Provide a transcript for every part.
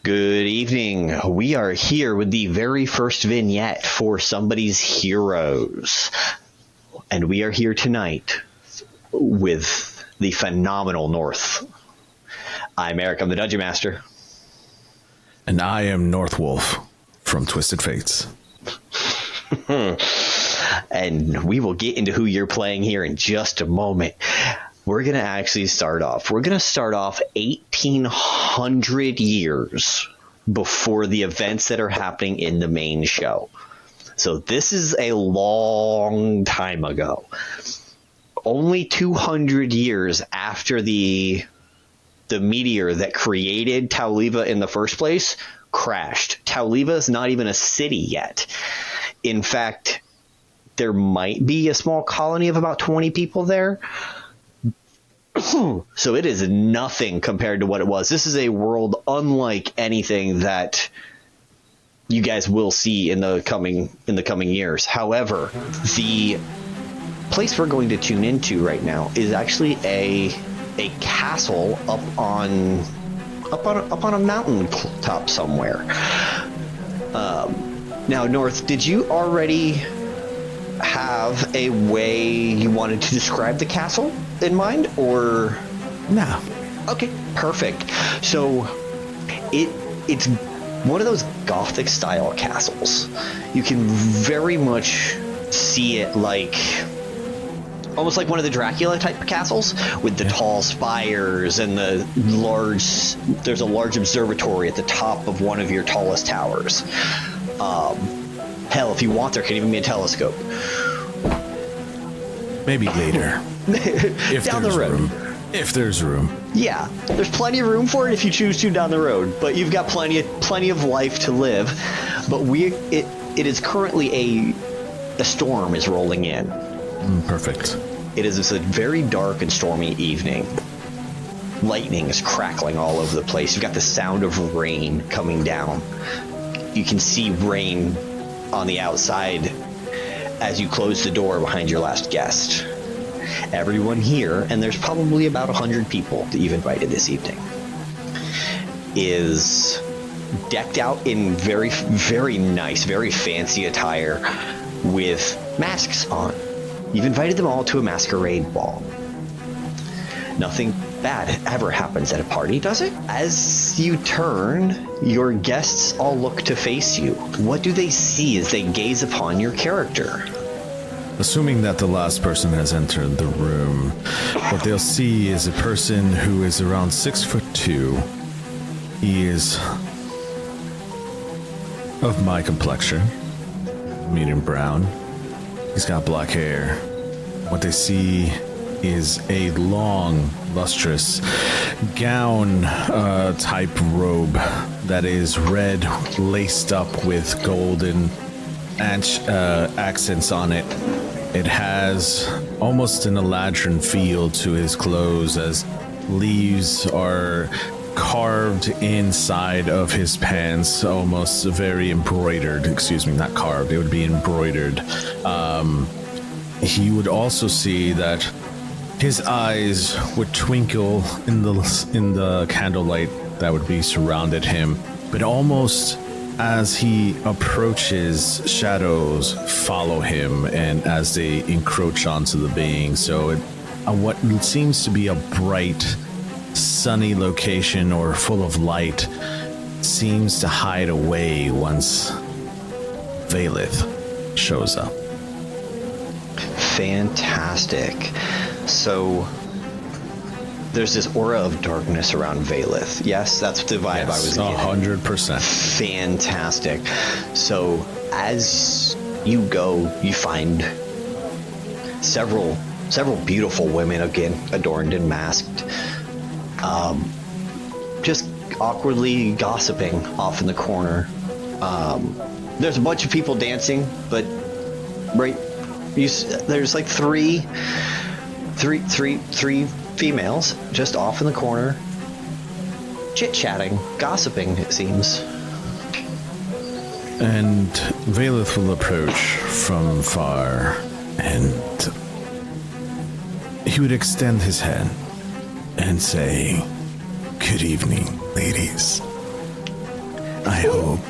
Good evening. We are here with the very first vignette for Somebody's Heroes. And we are here tonight with the phenomenal North. I'm Eric, I'm the Dungeon Master. And I am Northwolf from Twisted Fates. And we will get into who you're playing here in just a moment. We're going to actually start off. We're going to start off 1,800 years before the events that are happening in the main show. So this is a long time ago. Only 200 years after the meteor that created Taoliva in the first place crashed. Taoliva is not even a city yet. In fact, there might be a small colony of about 20 people there. So it is nothing compared to what it was. This is a world unlike anything that you guys will see in the coming years. However, the place we're going to tune into right now is actually a castle up on a mountain top somewhere. Now, North, did you already have a way you wanted to describe the castle in mind, or no? Okay, perfect. So it's one of those Gothic style castles. You can very much see it like almost like one of the Dracula type of castles with the tall spires and there's a large observatory at the top of one of your tallest towers. Hell, if you want, there can even be a telescope. Maybe later. If down the road. Room. If there's room. Yeah, there's plenty of room for it if you choose to down the road, but you've got plenty of life to live. But it is currently a storm is rolling in. Perfect. It is a very dark and stormy evening. Lightning is crackling all over the place. You've got the sound of rain coming down. You can see rain on the outside as you close the door behind your last guest. Everyone here, and there's probably about 100 people that you've invited this evening, is decked out in very, very nice, very fancy attire with masks on. You've invited them all to a masquerade ball. Nothing bad ever happens at a party, does it? As you turn, your guests all look to face you. What do they see as they gaze upon your character? Assuming that the last person has entered the room, what they'll see is a person who is around 6'2". He is of my complexion, medium brown. He's got black hair. What they see is a long, lustrous gown type robe that is red, laced up with golden accents on it. It has almost an Eladrin feel to his clothes, as leaves are carved inside of his pants, almost very embroidered. Excuse me, not carved, it would be embroidered. He would also see that his eyes would twinkle in the candlelight that would be surrounded him, but almost as he approaches, shadows follow him, and as they encroach onto the being. So what seems to be a bright, sunny location or full of light seems to hide away once Vaelith shows up. Fantastic. So there's this aura of darkness around Vaelith. Yes, that's the vibe I was getting. 100%. Fantastic. So as you go, you find several beautiful women, again, adorned and masked, just awkwardly gossiping off in the corner. There's a bunch of people dancing, but there's like three females just off in the corner, chit-chatting, gossiping, it seems. And Vaelith will approach from far, and he would extend his hand and say, "Good evening, ladies." I hope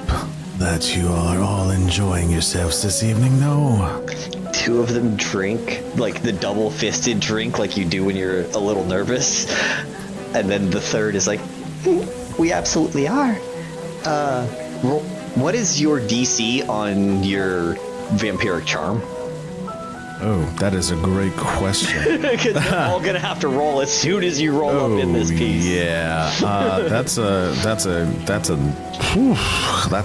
that you are all enjoying yourselves this evening, though. Two of them drink, like the double-fisted drink like you do when you're a little nervous. And then the third is like, we absolutely are. What is your DC on your vampiric charm? Oh, that is a great question. Because they're all gonna have to roll as soon as you roll up in this piece. Yeah, that's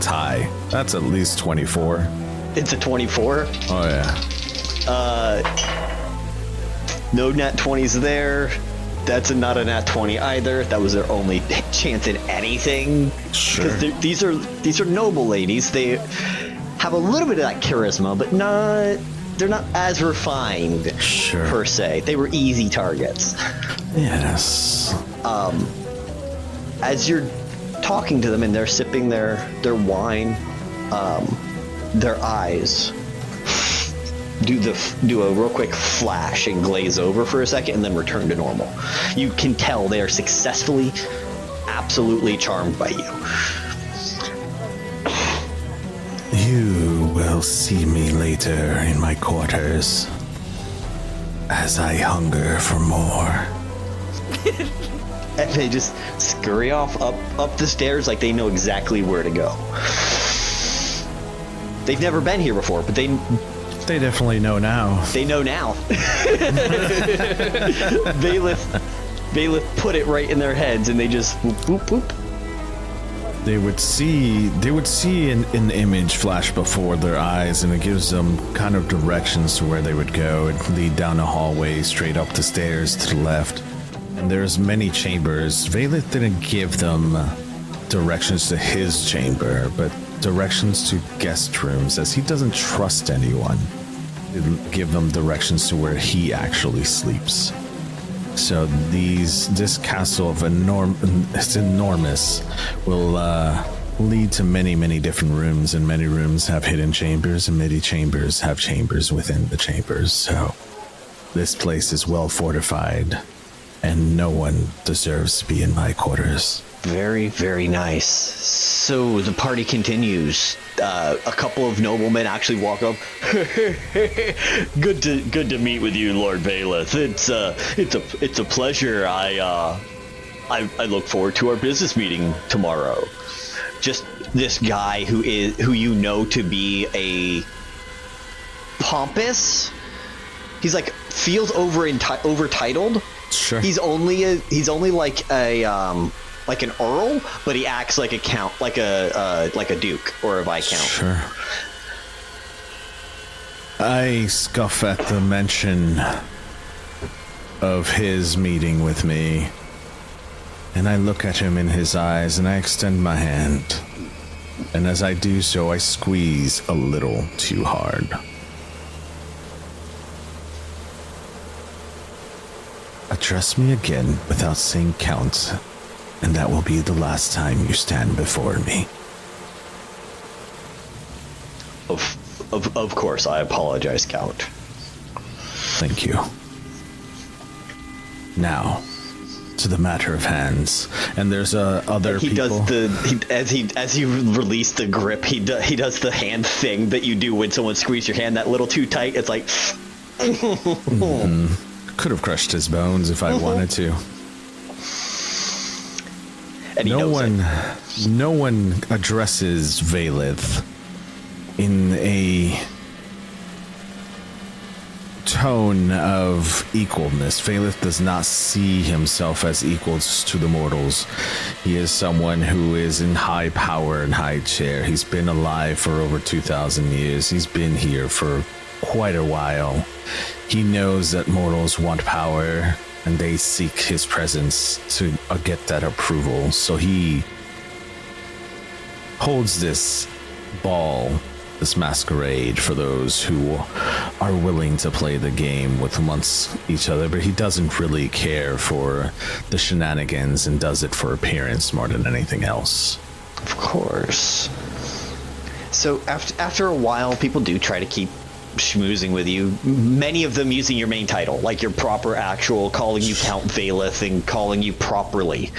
high. That's at least 24. It's a 24. Oh yeah. No nat 20s there. That's not a nat 20 either. That was their only chance at anything. Sure. Because these are noble ladies. They have a little bit of that charisma, but they're not as refined per se. They were easy targets. Yes. As you're talking to them and they're sipping their wine, their eyes do a real quick flash and glaze over for a second and then return to normal. You can tell they are successfully, absolutely charmed by you. You will see me later in my quarters as I hunger for more. And they just scurry off up the stairs like they know exactly where to go. They've never been here before, but they definitely know now. They know now. Vaelith put it right in their heads, and they just whoop, whoop, whoop. They would see an image flash before their eyes, and it gives them kind of directions to where they would go. It'd lead down a hallway, straight up the stairs to the left. And there's many chambers. Vaelith didn't give them directions to his chamber, but directions to guest rooms, as he doesn't trust anyone. He'd give them directions to where he actually sleeps. So this castle of it's enormous, will lead to many, many different rooms, and many rooms have hidden chambers, and many chambers have chambers within the chambers. So this place is well fortified, and no one deserves to be in my quarters. Very, very nice. So the party continues. A couple of noblemen actually walk up. Good to meet with you, Lord Vaelith. It's a pleasure. I look forward to our business meeting tomorrow. Just this guy who you know to be a pompous. He's like feels over-titled. Sure. He's only like like an earl, but he acts like a count, like a duke or a viscount. Sure. I scoff at the mention of his meeting with me, and I look at him in his eyes, and I extend my hand. And as I do so, I squeeze a little too hard. Address me again without saying count, and that will be the last time you stand before me. Of course, I apologize, Count. Thank you. Now, to the matter of hands. And there's other people. As he release the grip, he does the hand thing that you do when someone squeezes your hand that little too tight. It's like. Could have crushed his bones if I wanted to. And no one addresses Vaelith in a tone of equalness. Vaelith does not see himself as equals to the mortals. He is someone who is in high power and high chair. He's been alive for over 2,000 years. He's been here for quite a while. He knows that mortals want power, and they seek his presence to get that approval. So he holds this ball, this masquerade for those who are willing to play the game with amongst each other, but he doesn't really care for the shenanigans and does it for appearance more than anything else. Of course. So after a while, people do try to keep schmoozing with you. Many of them using your main title, like your proper actual, calling you Count Vaelith and calling you properly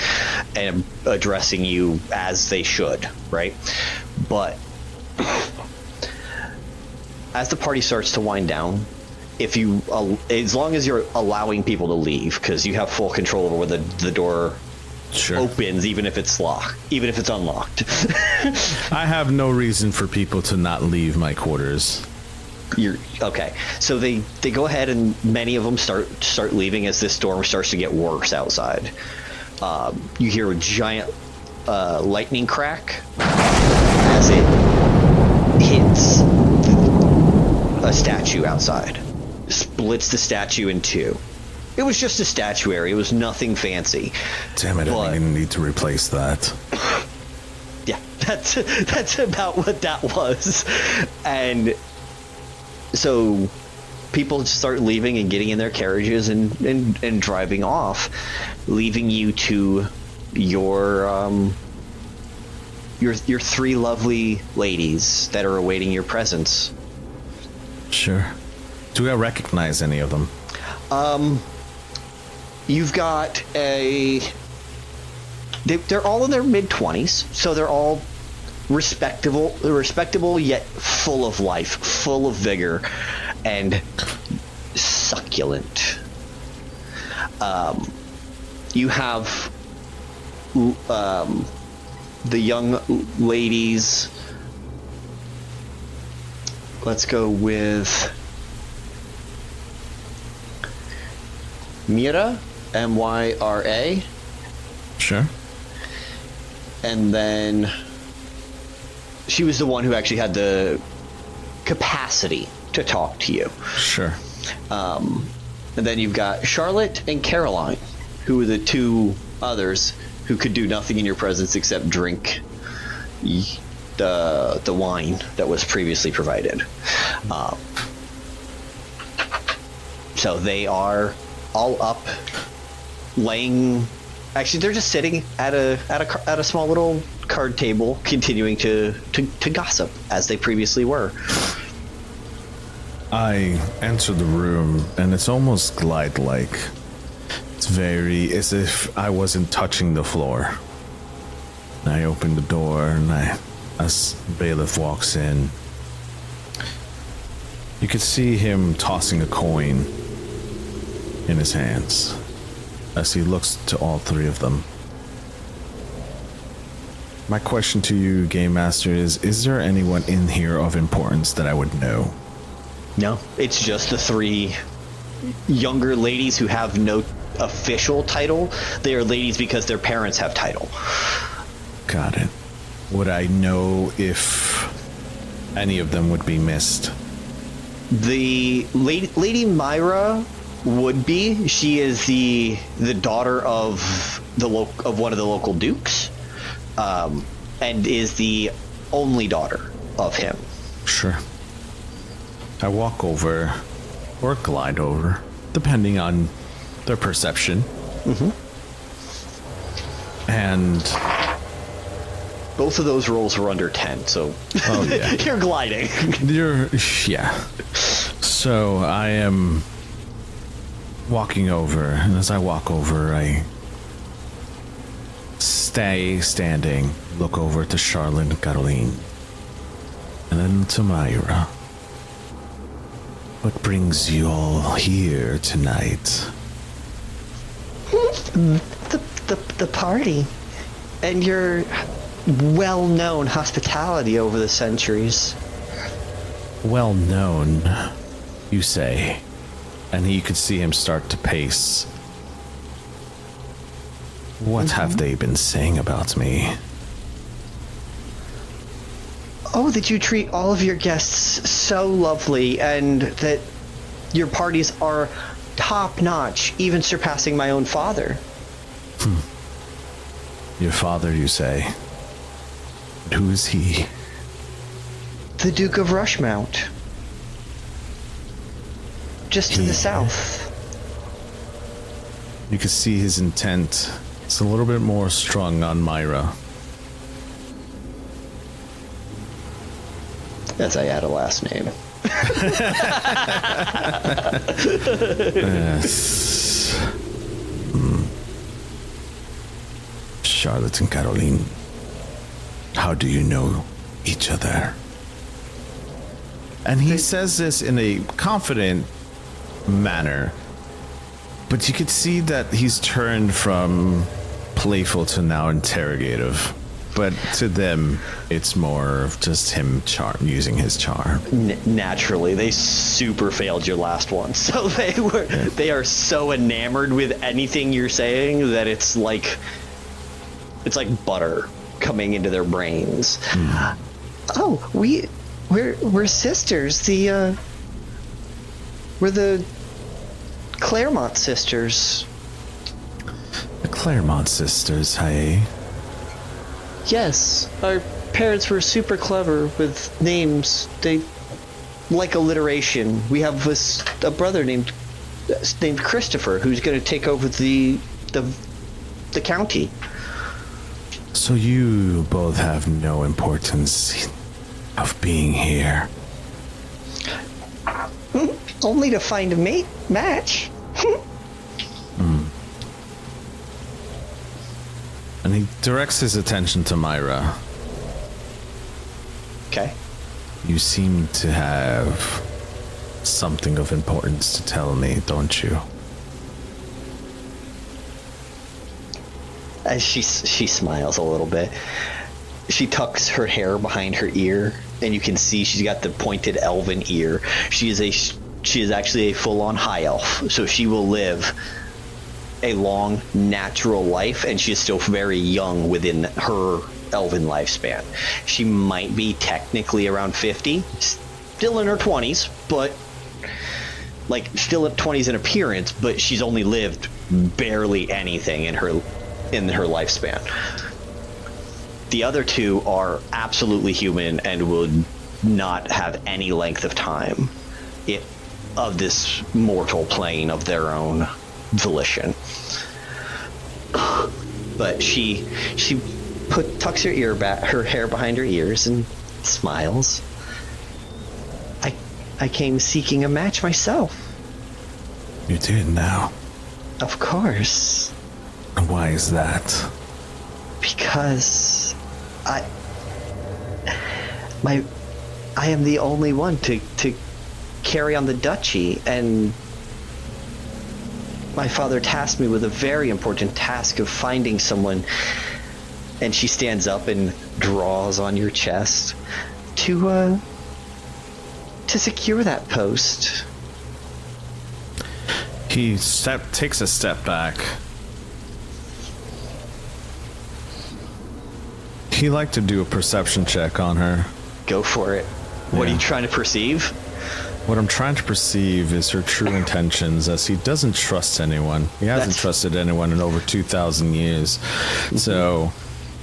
and addressing you as they should, right? But as the party starts to wind down, as long as you're allowing people to leave, because you have full control over where the door opens, even if it's unlocked. I have no reason for people to not leave my quarters. You're okay. So they go ahead, and many of them start leaving as this storm starts to get worse outside. You hear a giant lightning crack as it hits a statue outside. Splits the statue in two. It was just a statuary. It was nothing fancy. Damn it! I'm gonna need to replace that. Yeah, that's about what that was. And so people start leaving and getting in their carriages and driving off, leaving you to your three lovely ladies that are awaiting your presence. Sure. Do I recognize any of them? You've got they're all in their mid-20s, so they're all respectable yet full of life, full of vigor, and succulent. You have the young ladies. Let's go with Myra, Myra. Sure. And then she was the one who actually had the capacity to talk to you. Sure. And then you've got Charlotte and Caroline, who are the two others who could do nothing in your presence except drink the wine that was previously provided. So they are all up, laying. Actually, they're just sitting at a small little card table, continuing to gossip as they previously were. I enter the room, and it's almost glide-like. It's very as if I wasn't touching the floor. And I open the door, and as Vaelith walks in, you could see him tossing a coin in his hands as he looks to all three of them. My question to you, Game Master, is there anyone in here of importance that I would know? No, it's just the three younger ladies who have no official title. They are ladies because their parents have title. Got it. Would I know if any of them would be missed? The Lady Myra would be. She is the daughter of one of the local dukes, and is the only daughter of him. Sure. I walk over, or glide over, depending on their perception. Mm-hmm. And both of those rolls were under 10, so yeah. You're gliding. Yeah. So I am walking over, and as I walk over, I stay standing, look over to Charlotte and Caroline, and then to Myra. What brings you all here tonight? The party, and your well-known hospitality over the centuries. Well known, you say, and you could see him start to pace. What have they been saying about me? Oh, that you treat all of your guests so lovely, and that your parties are top-notch, even surpassing my own father. Your father, you say? But who is he? The Duke of Rushmount. Just to the south. You can see his intent. It's a little bit more strong on Myra. As I add a last name. Yes. Charlotte and Caroline, how do you know each other? And he says this in a confident manner, but you could see that he's turned from playful to now interrogative. But to them, it's more of just him using his charm. Naturally, they super failed your last one, so they are so enamored with anything you're saying that it's like butter coming into their brains. Oh, we're sisters. We're the Claremont sisters. The Claremont sisters, hey? Yes, our parents were super clever with names. They like alliteration. We have a brother named Christopher who's going to take over the county. So you both have no importance of being here. Only to find a match. And he directs his attention to Myra. Okay. You seem to have something of importance to tell me, don't you? As she smiles a little bit, she tucks her hair behind her ear, and you can see she's got the pointed elven ear. She is actually a full-on high elf, so she will live a long natural life, and she is still very young within her elven lifespan. She might be technically around 50, still in her 20s, but still at 20s in appearance, but she's only lived barely anything in her lifespan. The other two are absolutely human and would not have any length of time of this mortal plane of their own volition. But she tucks her hair behind her ears and smiles. I came seeking a match myself. You did now. Of course. And why is that? Because I am the only one to carry on the duchy, and my father tasked me with a very important task of finding someone, and she stands up and draws on your chest to secure that post. He takes a step back. He'd like to do a perception check on her. Go for it. What are you trying to perceive? What I'm trying to perceive is her true intentions, as he doesn't trust anyone. He hasn't trusted anyone in over 2,000 years. So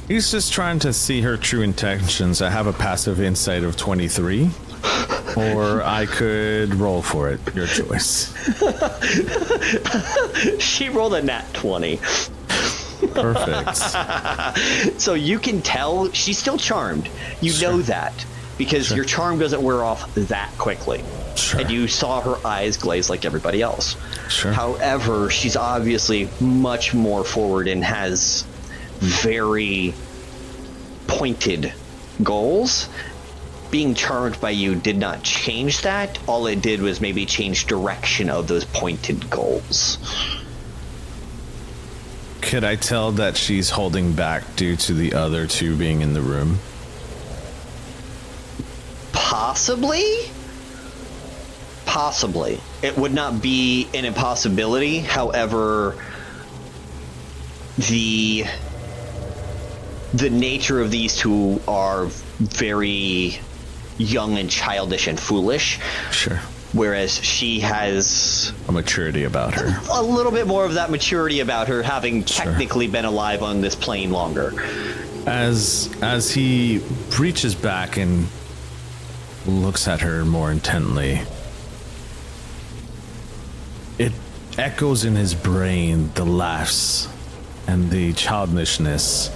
he's just trying to see her true intentions. I have a passive insight of 23, or I could roll for it. Your choice. She rolled a nat 20. Perfect. So you can tell she's still charmed. You know that because your charm doesn't wear off that quickly. Sure. And you saw her eyes glaze like everybody else. Sure. However, she's obviously much more forward and has very pointed goals. Being charmed by you did not change that. All it did was maybe change direction of those pointed goals. Could I tell that she's holding back due to the other two being in the room? Possibly. It would not be an impossibility. However, the nature of these two are very young and childish and foolish. Sure. Whereas she has A maturity about her. a little bit more of that maturity about her, having technically been alive on this plane longer. As he reaches back and looks at her more intently, it echoes in his brain the laughs and the childishness,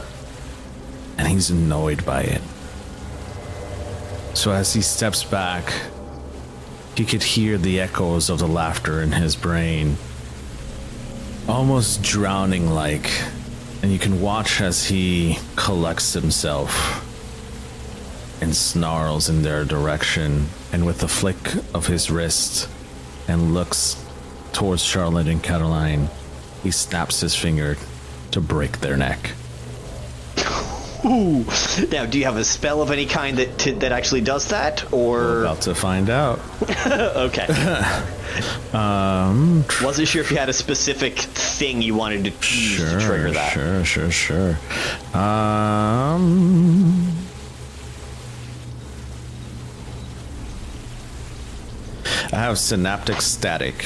and he's annoyed by it. So as he steps back, He could hear the echoes of the laughter in his brain, almost drowning like, and you can watch as he collects himself and snarls in their direction, and with a flick of his wrist and looks towards Charlotte and Caroline, he snaps his finger to break their neck. Ooh. Now, do you have a spell of any kind that actually does that, or? We're about to find out. Okay. Wasn't sure if you had a specific thing you wanted to use to trigger that. Sure. I have synaptic static.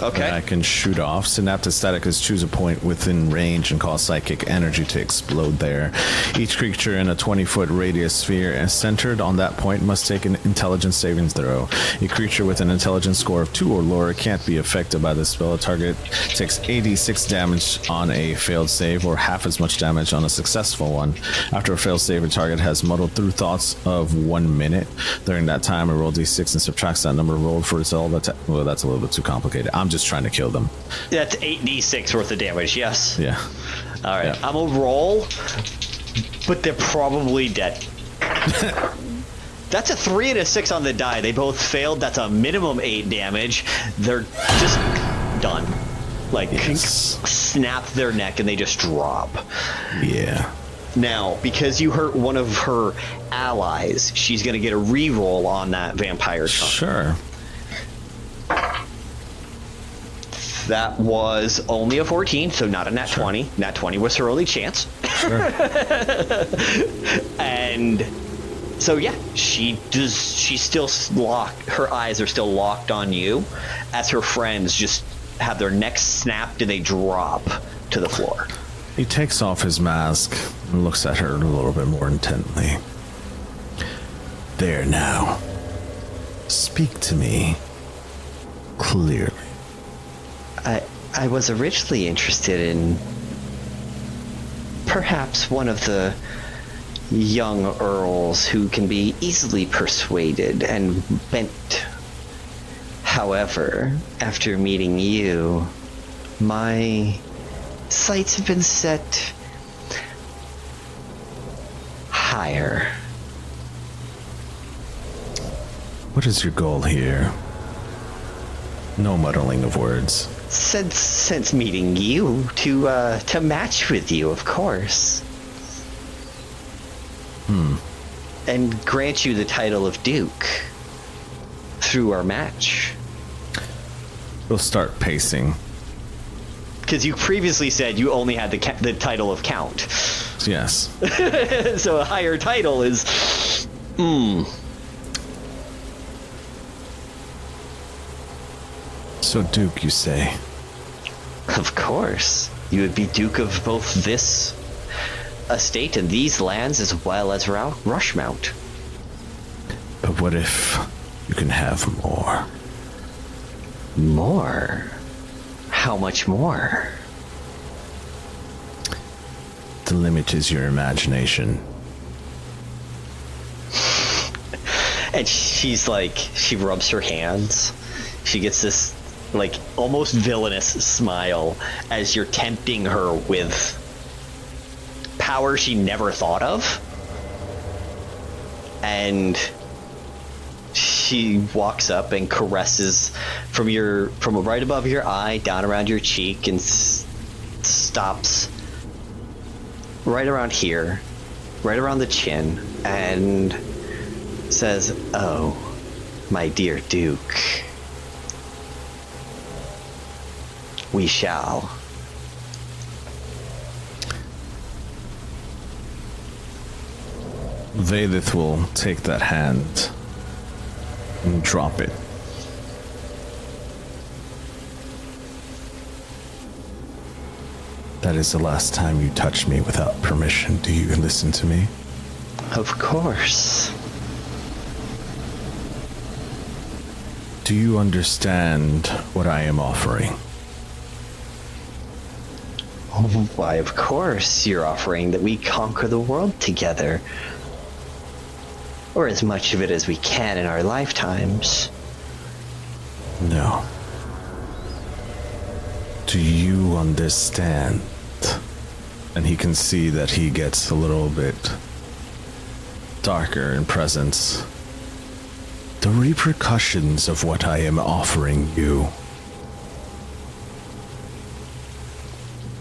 Okay. That I can shoot off. Synaptic static is choose a point within range and cause psychic energy to explode there. Each creature in a 20-foot radius sphere centered on that point must take an intelligence saving throw. A creature with an intelligence score of 2 or lower can't be affected by this spell. A target takes 86 damage on a failed save, or half as much damage on a successful one. After a failed save, a target has muddled through thoughts of 1 minute. During that time, a roll d6 and subtracts that number rolled for its all. Well, that's a little bit too complicated. I'm just trying to kill them. That's 8d6 worth of damage, yes? Yeah. All right, Yeah. I'm gonna roll, but they're probably dead. That's a 3 and a 6 on the die. They both failed. That's a minimum 8 damage. They're just done. Like, Yes. snap their neck and they just drop. Yeah. Now, because you hurt one of her allies, she's gonna get a reroll on that vampire charm. Sure. That was only a 14, so not a nat 20. Nat 20 was her only chance. Sure. And so yeah, she's still locked. Her eyes are still locked on you as her friends just have their necks snapped and they drop to the floor. He takes off his mask and looks at her a little bit more intently. There now. Speak to me clearly. I was originally interested in perhaps one of the young earls who can be easily persuaded and bent. However, after meeting you, my sights have been set higher. What is your goal here? No muddling of words. Since meeting you, to match with you, of course. And grant you the title of Duke through our match. We'll start pacing. Because you previously said you only had the title of Count. Yes. So a higher title is... So Duke, you say? Of course. You would be Duke of both this estate and these lands as well as Rushmount. But what if you can have more? More? How much more? The limit is your imagination. And she's like, she rubs her hands. She gets this, like, almost villainous smile as you're tempting her with power she never thought of. And she walks up and caresses from right above your eye down around your cheek and stops right around here, right around the chin, and says, "Oh, my dear Duke, we shall." Vaelith will take that hand and drop it. That is the last time you touch me without permission. Do you listen to me? Of course. Do you understand what I am offering? Why, of course, you're offering that we conquer the world together. Or as much of it as we can in our lifetimes. No. Do you understand? And he can see that he gets a little bit darker in presence. The repercussions of what I am offering you.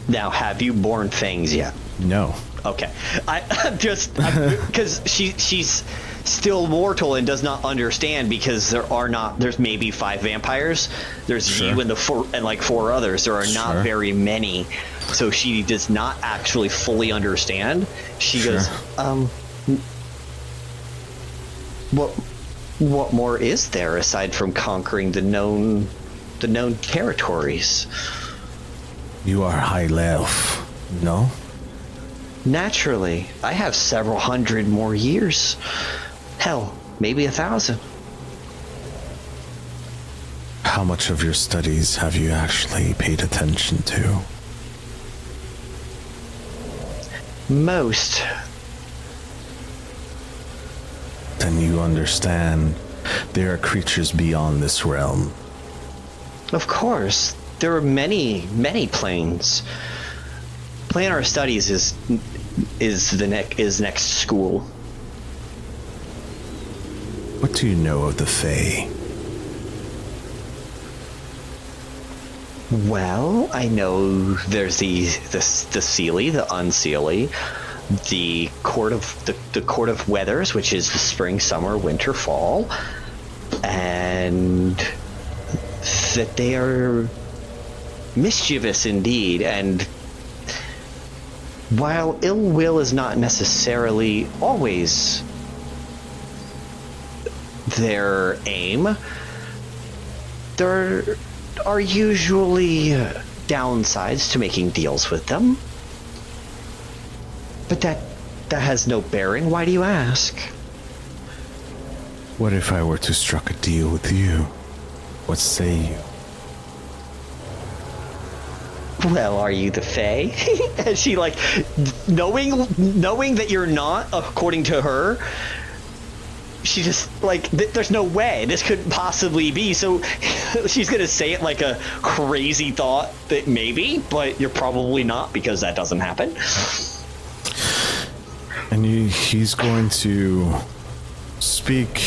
Now, have you born fangs yet? No. Okay. I'm just... Because she's still mortal and does not understand, because there's maybe 5 vampires. There's Sure. you and like 4 others. There are not Sure. very many. So she does not actually fully understand. She Sure. goes, what more is there aside from conquering the known territories? You are high elf, no? Naturally, I have several hundred more years. Hell, maybe 1,000. How much of your studies have you actually paid attention to? Most. Then you understand there are creatures beyond this realm. Of course, there are many planes. Planar studies is next school. What do you know of the Fae? Well, I know there's the Seelie, the Unseelie, the Court of Weathers, which is the spring, summer, winter, fall, and that they are mischievous indeed. And while ill will is not necessarily always their aim, there are usually downsides to making deals with them. But that has no bearing. Why do you ask? What if I were to struck a deal with you? What say you? Well, are you the Fae? And she, like, knowing that you're not, according to her, she just, like, there's no way this couldn't possibly be. So she's gonna say it like a crazy thought that maybe, but you're probably not, because that doesn't happen. And he's going to speak.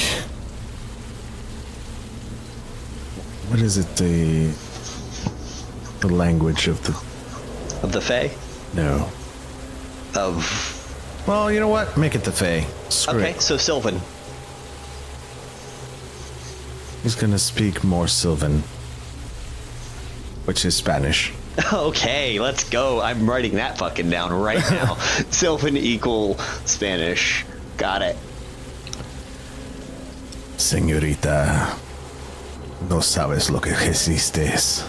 What is it? The language of the Fae? No. Well, you know what? Make it the Fae. Screw Okay, it. so Sylvan. He's gonna speak more Sylvan, which is Spanish. Okay, let's go. I'm writing that fucking down right now. Sylvan equal Spanish. Got it. Señorita, no sabes lo que existes.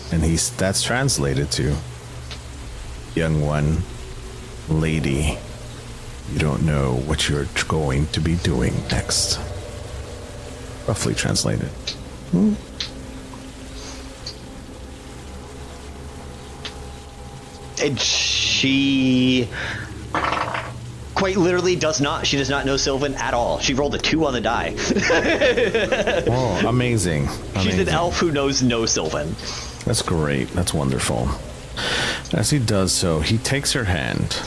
And that's translated to, young one, lady, you don't know what you're going to be doing next. Roughly translated. And she quite literally does not know Sylvan at all. She rolled a 2 on the die. Oh, amazing. She's an elf who knows no Sylvan. That's great. That's wonderful. As he does so, he takes her hand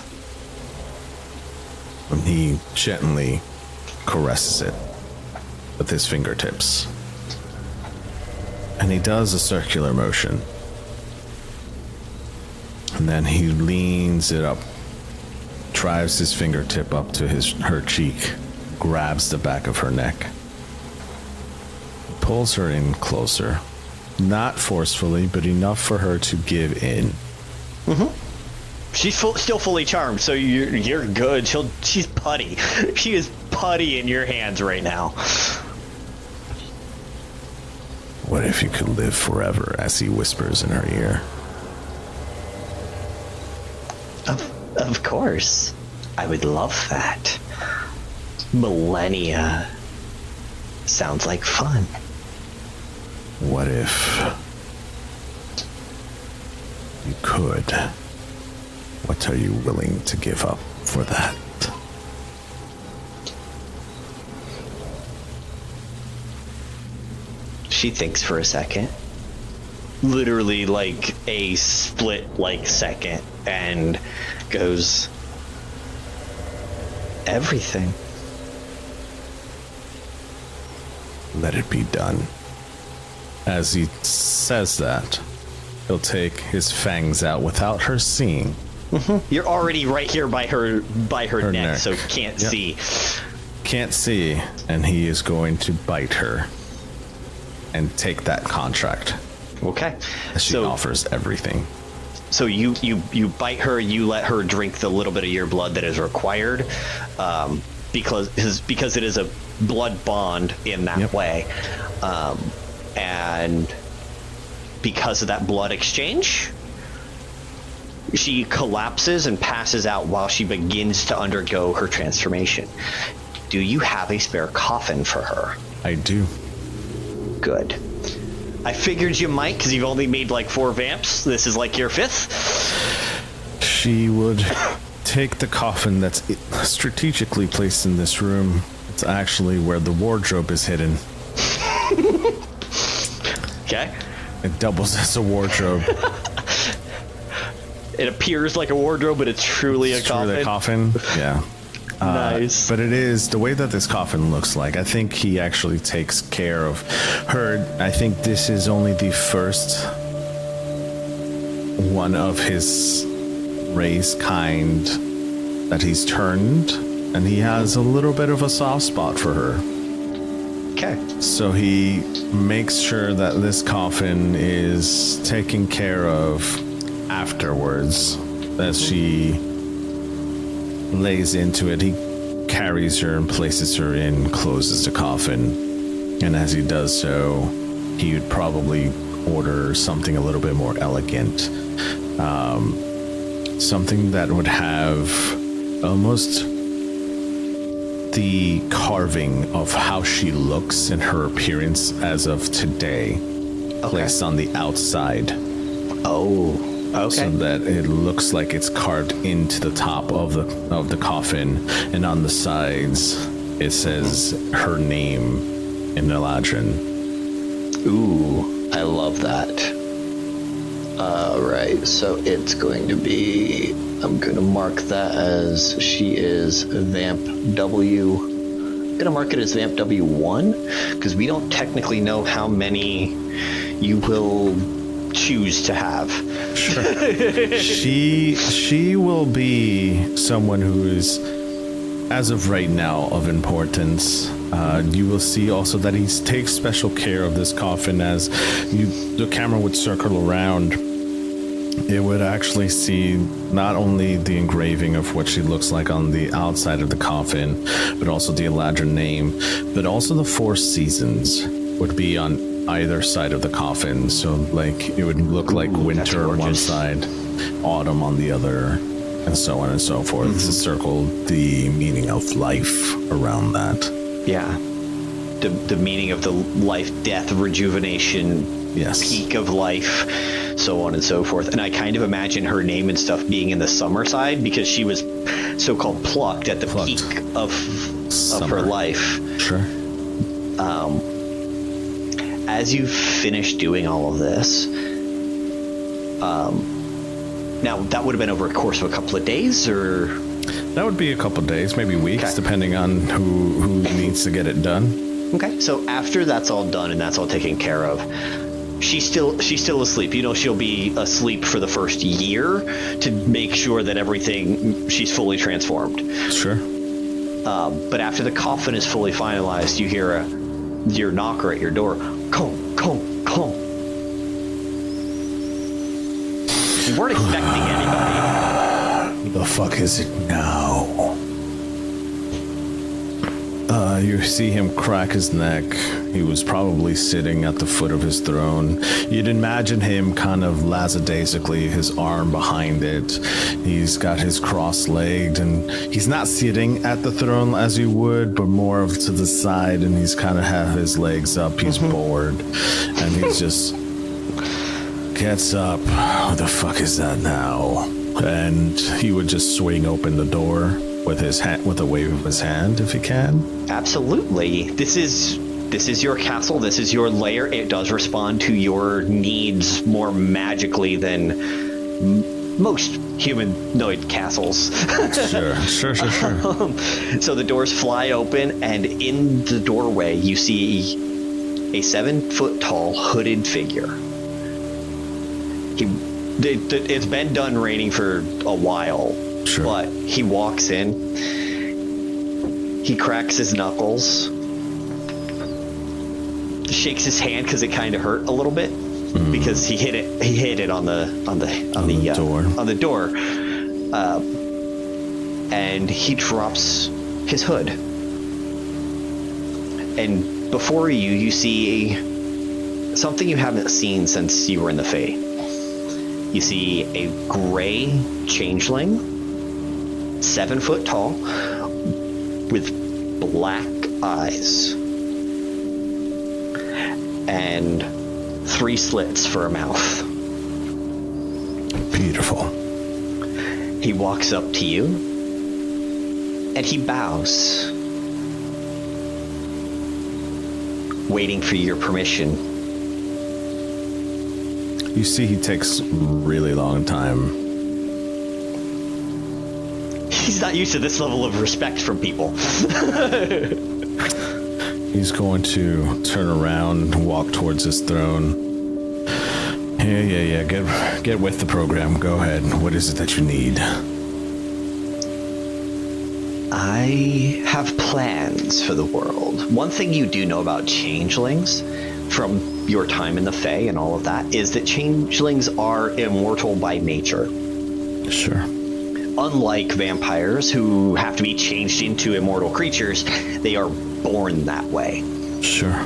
and he gently caresses it with his fingertips. And he does a circular motion. And then he leans it up, drives his fingertip up to her cheek, grabs the back of her neck, pulls her in closer. Not forcefully, but enough for her to give in. Mm-hmm. She's still fully charmed, so you're good. She's putty. She is putty in your hands right now. What if you could live forever, as he whispers in her ear? Of course. I would love that. Millennia. Sounds like fun. What if you could? What are you willing to give up for that? She thinks for a second. Literally like a split like second, and goes, everything. Let it be done. As he says that, he'll take his fangs out without her seeing. You're already right here by her neck, so can't see. Can't see, and he is going to bite her and take that contract. Okay. She offers everything. So you bite her, you let her drink the little bit of your blood that is required, because it is a blood bond in that way, and because of that blood exchange, she collapses and passes out while she begins to undergo her transformation. Do you have a spare coffin for her? I do. Good. I figured you might, because you've only made like 4 vamps. This is like your 5th. She would take the coffin that's strategically placed in this room. It's actually where the wardrobe is hidden. Okay. It doubles as a wardrobe. It appears like a wardrobe, but it's truly a coffin. Truly a coffin, yeah. Nice. But it is the way that this coffin looks like. I think he actually takes care of her. I think this is only the first one of his race kind that he's turned, and he has a little bit of a soft spot for her. Okay. So he makes sure that this coffin is taken care of afterwards, as she lays into it. He carries her and places her in, closes the coffin, and as he does so, he would probably order something a little bit more elegant, something that would have almost the carving of how she looks and her appearance as of today, placed on the outside. Oh. Okay. So that it looks like it's carved into the top of the coffin, and on the sides it says her name in Eladrin. Ooh, I love that. Right, so it's going to be, I'm going to mark that as she is Vamp W. I'm going to mark it as Vamp W1, because we don't technically know how many you will choose to have. Sure. She will be someone who is, as of right now, of importance. You will see also that he takes special care of this coffin. As the camera would circle around, it would actually see not only the engraving of what she looks like on the outside of the coffin, but also the Eladrin name, but also the 4 seasons would be on either side of the coffin. So like it would look like winter on one side, autumn on the other, and so on and so forth, to circle the meaning of life around that. Yeah. The meaning of the life, death, rejuvenation, peak of life, so on and so forth. And I kind of imagine her name and stuff being in the summer side, because she was so-called plucked at the peak of her life. Sure. As you finish doing all of this, now that would have been over a course of a couple of days, or that would be a couple of days, maybe weeks, depending on who needs to get it done. Okay, so after that's all done and that's all taken care of, she's still asleep. You know, she'll be asleep for the first year to make sure that she's fully transformed. Sure. But after the coffin is fully finalized, you hear your knocker at your door. Come. You weren't expecting anybody. Who the fuck is it now? You see him crack his neck. He was probably sitting at the foot of his throne. You'd imagine him kind of lackadaisically, his arm behind it. He's got his cross-legged, and he's not sitting at the throne as you would, but more of to the side, and he's kind of have his legs up. He's bored, and he's just gets up. What the fuck is that now? And he would just swing open the door with his hand, with a wave of his hand, if he can. Absolutely. This is This is your castle. This is your lair. It does respond to your needs more magically than most humanoid castles. Sure. So the doors fly open, and in the doorway you see a 7-foot tall hooded figure. It's been done raining for a while, Sure. but he walks in. He cracks his knuckles, shakes his hand because it kind of hurt a little bit because he hit it on the door, and he drops his hood. And before you see something you haven't seen since you were in the Fae. You see a gray changeling, 7 foot tall, with black eyes and 3 slits for a mouth. Beautiful. He walks up to you and he bows, waiting for your permission. You see, he takes a really long time. He's not used to this level of respect from people. He's going to turn around and walk towards his throne. Yeah. Get with the program. Go ahead. What is it that you need? I have plans for the world. One thing you do know about changelings from your time in the Fae and all of that is that changelings are immortal by nature. Sure. Unlike vampires who have to be changed into immortal creatures, they are born that way. Sure.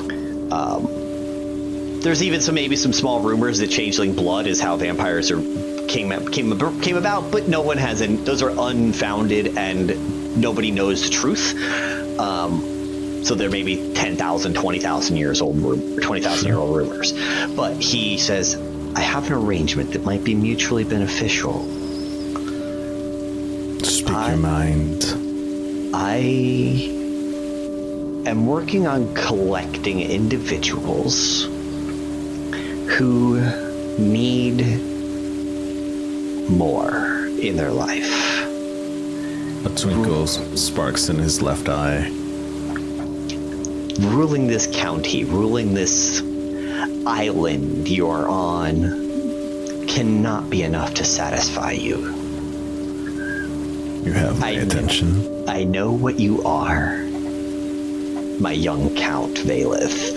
There's even maybe some small rumors that changeling blood is how vampires came about, but no one has any. Those are unfounded and nobody knows the truth. So there may be 10,000, 20,000 years old, 20,000 year old rumors. But he says, I have an arrangement that might be mutually beneficial. Speak your mind. I am working on collecting individuals who need more in their life. A twinkle sparks in his left eye. Ruling this county, ruling this island you're on cannot be enough to satisfy you. You have my attention. I know what you are, my young Count Vaelith.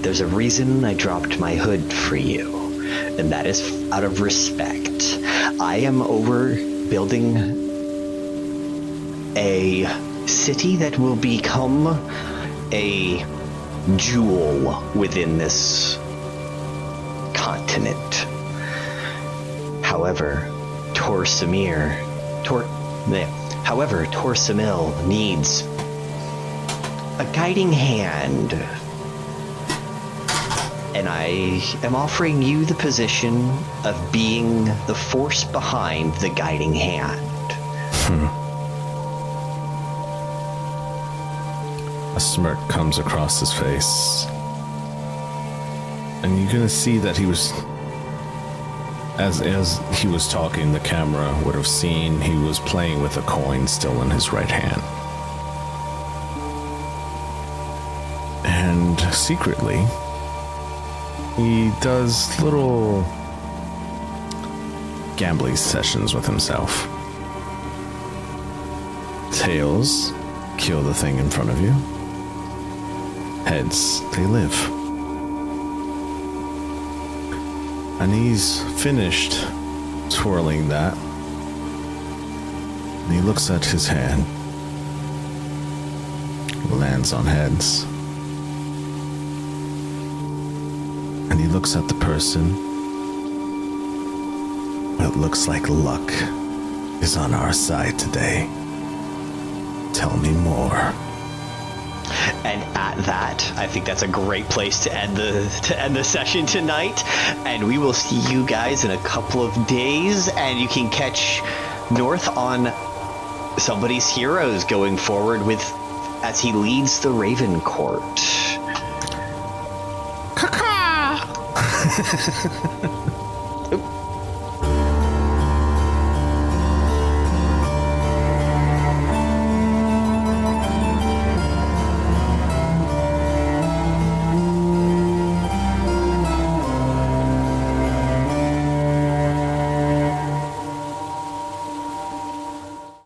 There's a reason I dropped my hood for you, and that is out of respect. I am over building a city that will become a jewel within this continent. However, Torsamil needs a guiding hand. And I am offering you the position of being the force behind the guiding hand. A smirk comes across his face. And you're gonna see that he was... As he was talking, the camera would have seen he was playing with a coin still in his right hand. And secretly, he does little gambling sessions with himself. Tails, kill the thing in front of you. Heads, they live. And he's finished twirling that. And he looks at his hand. Lands on heads. And he looks at the person. It looks like luck is on our side today. Tell me more. And at that, I think that's a great place to end the session tonight. And we will see you guys in a couple of days. And you can catch North on Somebody's Heroes going forward with as he leads the Ravencourt.